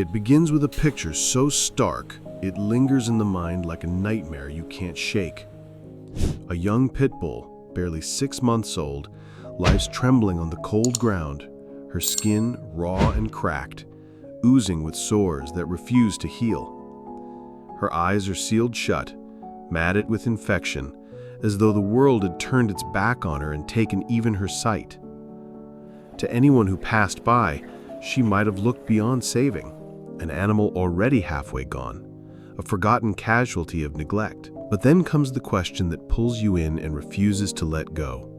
It begins with a picture so stark, it lingers in the mind like a nightmare you can't shake. A young pit bull, barely 6 months old, lies trembling on the cold ground, her skin raw and cracked, oozing with sores that refuse to heal. Her eyes are sealed shut, matted with infection, as though the world had turned its back on her and taken even her sight. To anyone who passed by, she might have looked beyond saving, an animal already halfway gone, a forgotten casualty of neglect. But then comes the question that pulls you in and refuses to let go.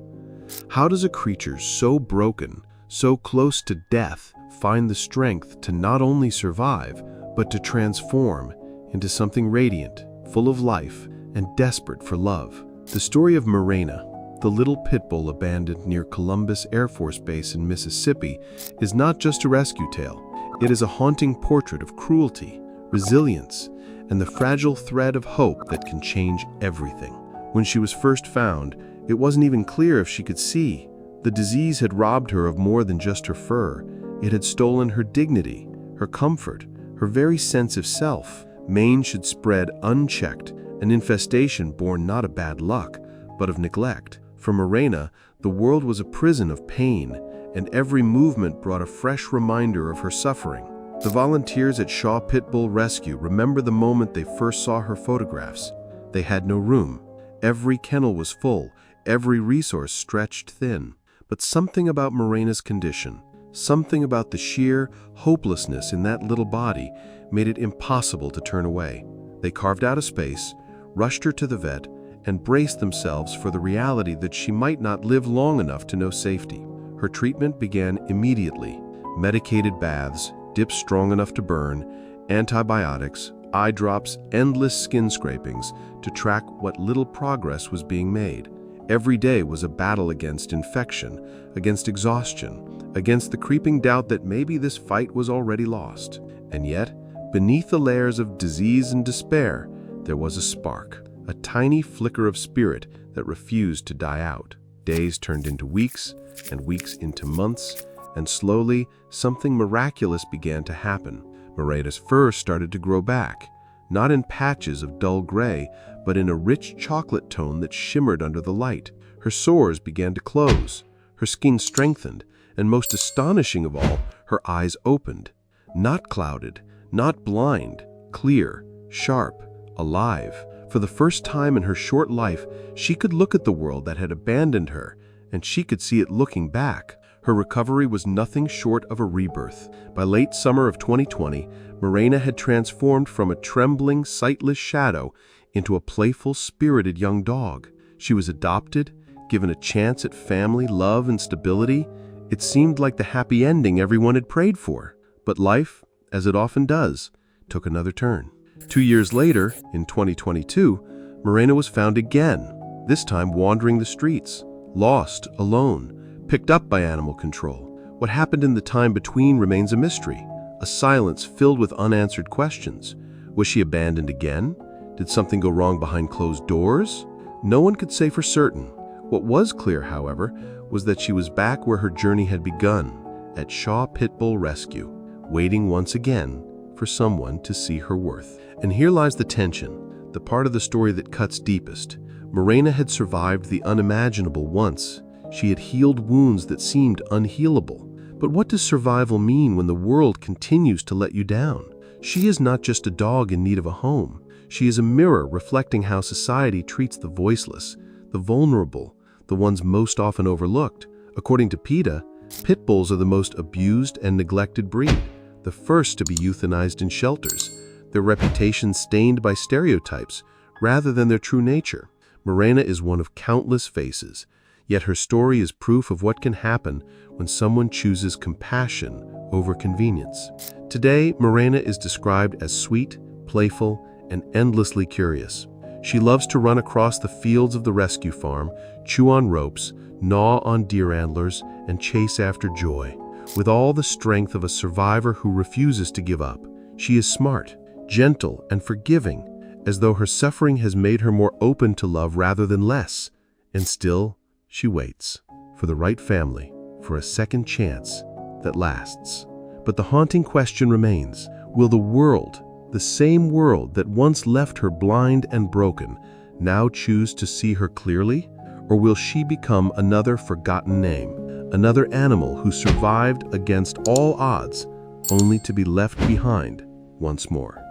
How does a creature so broken, so close to death, find the strength to not only survive, but to transform into something radiant, full of life, and desperate for love? The story of Mirena, the little pit bull abandoned near Columbus Air Force Base in Mississippi, is not just a rescue tale. It is a haunting portrait of cruelty, resilience, and the fragile thread of hope that can change everything. When she was first found, it wasn't even clear if she could see. The disease had robbed her of more than just her fur. It had stolen her dignity, her comfort, her very sense of self. Mange should spread unchecked, an infestation born not of bad luck, but of neglect. For Mirena, the world was a prison of pain, and every movement brought a fresh reminder of her suffering. The volunteers at Shaw Pit Bull Rescue remember the moment they first saw her photographs. They had no room. Every kennel was full, every resource stretched thin. But something about Mirena's condition, something about the sheer hopelessness in that little body, made it impossible to turn away. They carved out a space, rushed her to the vet, and braced themselves for the reality that she might not live long enough to know safety. Her treatment began immediately. Medicated baths, dips strong enough to burn, antibiotics, eye drops, endless skin scrapings to track what little progress was being made. Every day was a battle against infection, against exhaustion, against the creeping doubt that maybe this fight was already lost. And yet, beneath the layers of disease and despair, there was a spark, a tiny flicker of spirit that refused to die out. Days turned into weeks, and weeks into months, and slowly, something miraculous began to happen. Mirena's fur started to grow back, not in patches of dull gray, but in a rich chocolate tone that shimmered under the light. Her sores began to close, her skin strengthened, and most astonishing of all, her eyes opened. Not clouded, not blind, clear, sharp, alive. For the first time in her short life, she could look at the world that had abandoned her, and she could see it looking back. Her recovery was nothing short of a rebirth. By late summer of 2020, Mirena had transformed from a trembling, sightless shadow into a playful, spirited young dog. She was adopted, given a chance at family, love, and stability. It seemed like the happy ending everyone had prayed for. But life, as it often does, took another turn. 2 years later, in 2022, Mirena was found again, this time wandering the streets, lost, alone, picked up by animal control. What happened in the time between remains a mystery, a silence filled with unanswered questions. Was she abandoned again? Did something go wrong behind closed doors? No one could say for certain. What was clear, however, was that she was back where her journey had begun, at Shaw Pit Bull Rescue, waiting once again for someone to see her worth. And here lies the tension, the part of the story that cuts deepest. Mirena had survived the unimaginable once. She had healed wounds that seemed unhealable. But what does survival mean when the world continues to let you down? She is not just a dog in need of a home. She is a mirror reflecting how society treats the voiceless, the vulnerable, the ones most often overlooked. According to PETA, pit bulls are the most abused and neglected breed, the first to be euthanized in shelters, their reputation stained by stereotypes rather than their true nature. Mirena is one of countless faces, yet her story is proof of what can happen when someone chooses compassion over convenience. Today, Mirena is described as sweet, playful, and endlessly curious. She loves to run across the fields of the rescue farm, chew on ropes, gnaw on deer antlers, and chase after joy. With all the strength of a survivor who refuses to give up, she is smart, gentle, and forgiving, as though her suffering has made her more open to love rather than less. And still, she waits for the right family, for a second chance that lasts. But the haunting question remains, Will the world, the same world that once left her blind and broken, now choose to see her clearly? Or will she become another forgotten name, another animal who survived against all odds, only to be left behind once more?